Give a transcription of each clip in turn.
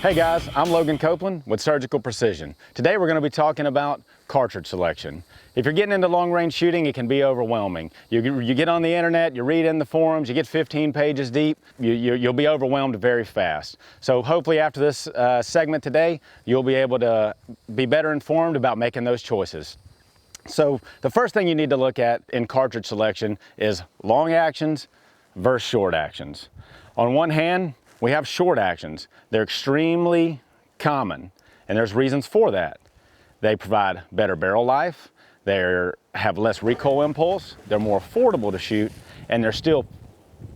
Hey guys, I'm Logan Copeland with Surgical Precision. Today we're going to be talking about cartridge selection. If you're getting into long-range shooting, it can be overwhelming. You get on the internet, you read in the forums, you get 15 pages deep, you'll be overwhelmed very fast. So hopefully after this segment today, you'll be able to be better informed about making those choices. So the first thing you need to look at in cartridge selection is long actions versus short actions. On one hand, we have short actions. They're extremely common, and there's reasons for that. They provide better barrel life, they have less recoil impulse, they're more affordable to shoot, and they're still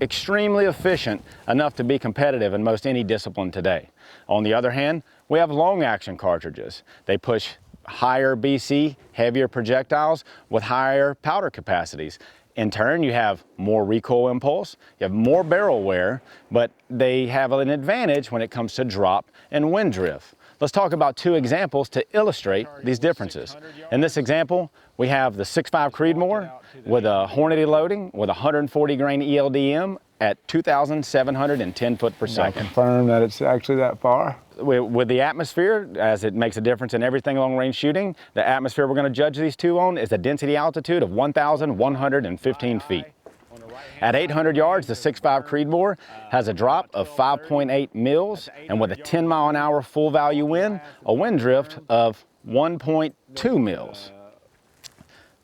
extremely efficient enough to be competitive in most any discipline today. On the other hand, we have long action cartridges. They push higher BC, heavier projectiles with higher powder capacities. In turn, you have more recoil impulse, you have more barrel wear, but they have an advantage when it comes to drop and wind drift. Let's talk about two examples to illustrate these differences. In this example, we have the 6.5 Creedmoor with a Hornady loading with 140 grain ELDM at 2,710 foot per second. Confirm that it's actually that far. With the atmosphere, as it makes a difference in everything long range shooting, the atmosphere we're going to judge these two on is a density altitude of 1,115 feet. At 800 yards, the 6.5 Creedmoor has a drop of 5.8 mils, and with a 10-mile-an-hour full value wind, a wind drift of 1.2 mils.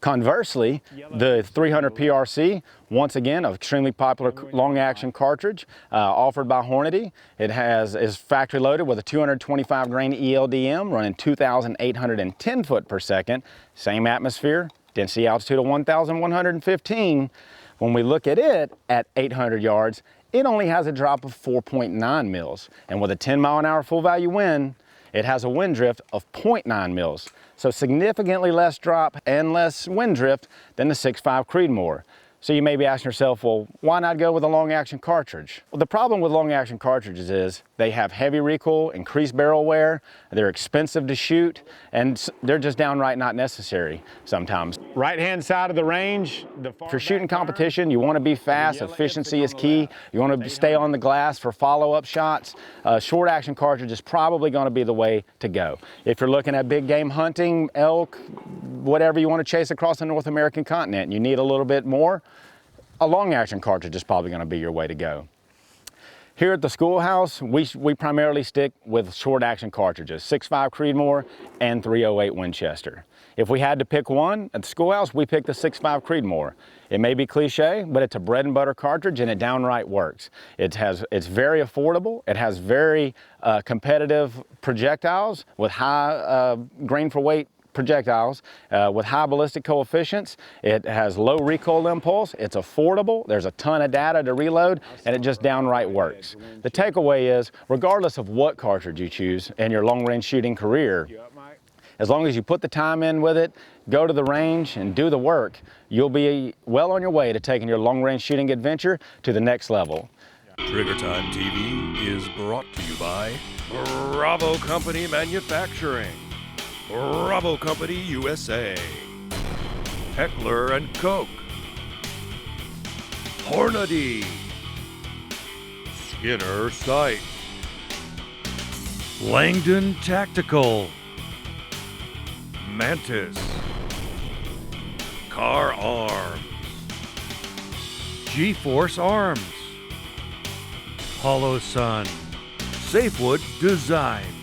Conversely, the 300 PRC, once again, an extremely popular long-action cartridge offered by Hornady. It is factory loaded with a 225 grain ELDM running 2,810 foot per second. Same atmosphere, density altitude of 1,115. When we look at it at 800 yards, it only has a drop of 4.9 mils. And with a 10-mile-an-hour full value wind, it has a wind drift of 0.9 mils. So significantly less drop and less wind drift than the 6.5 Creedmoor. So you may be asking yourself, well, why not go with a long action cartridge? Well, the problem with long action cartridges is they have heavy recoil, increased barrel wear, they're expensive to shoot, and they're just downright not necessary sometimes. Right hand side of the range, if you're shooting competition, you want to be fast, efficiency is key. You want to stay on the glass for follow-up shots. Short action cartridge is probably going to be the way to go. If you're looking at big game hunting, elk, whatever you want to chase across the North American continent, and you need a little bit more, a long action cartridge is probably going to be your way to go. Here at the schoolhouse, we primarily stick with short action cartridges, 6.5 Creedmoor and 308 Winchester. If we had to pick one at the schoolhouse, we pick the 6.5 Creedmoor. It may be cliche, but it's a bread and butter cartridge and it downright works. It's very affordable. It has very competitive projectiles with high grain for weight projectiles with high ballistic coefficients. It has low recoil impulse. It's affordable. There's a ton of data to reload, and it just downright works. The takeaway is, regardless of what cartridge you choose in your long-range shooting career, as long as you put the time in with it, go to the range and do the work, you'll be well on your way to taking your long-range shooting adventure to the next level. Trigger Time TV is brought to you by Bravo Company Manufacturing, Bravo Company USA, Heckler & Koch, Hornady, Skinner Sight, Langdon Tactical, Mantis, Car Arms, G-Force Arms, Hollow Sun, Safewood Designs,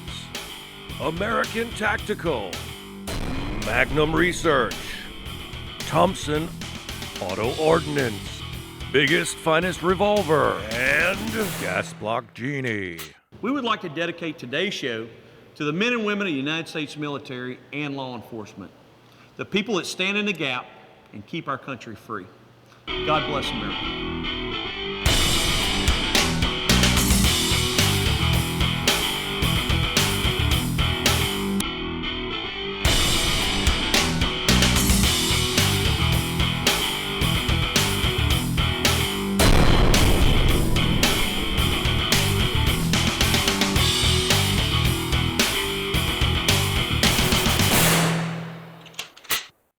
American Tactical, Magnum Research, Thompson Auto Ordnance, Biggest Finest Revolver, and Gas Block Genie. We would like to dedicate today's show to the men and women of the United States military and law enforcement, the people that stand in the gap and keep our country free. God bless America.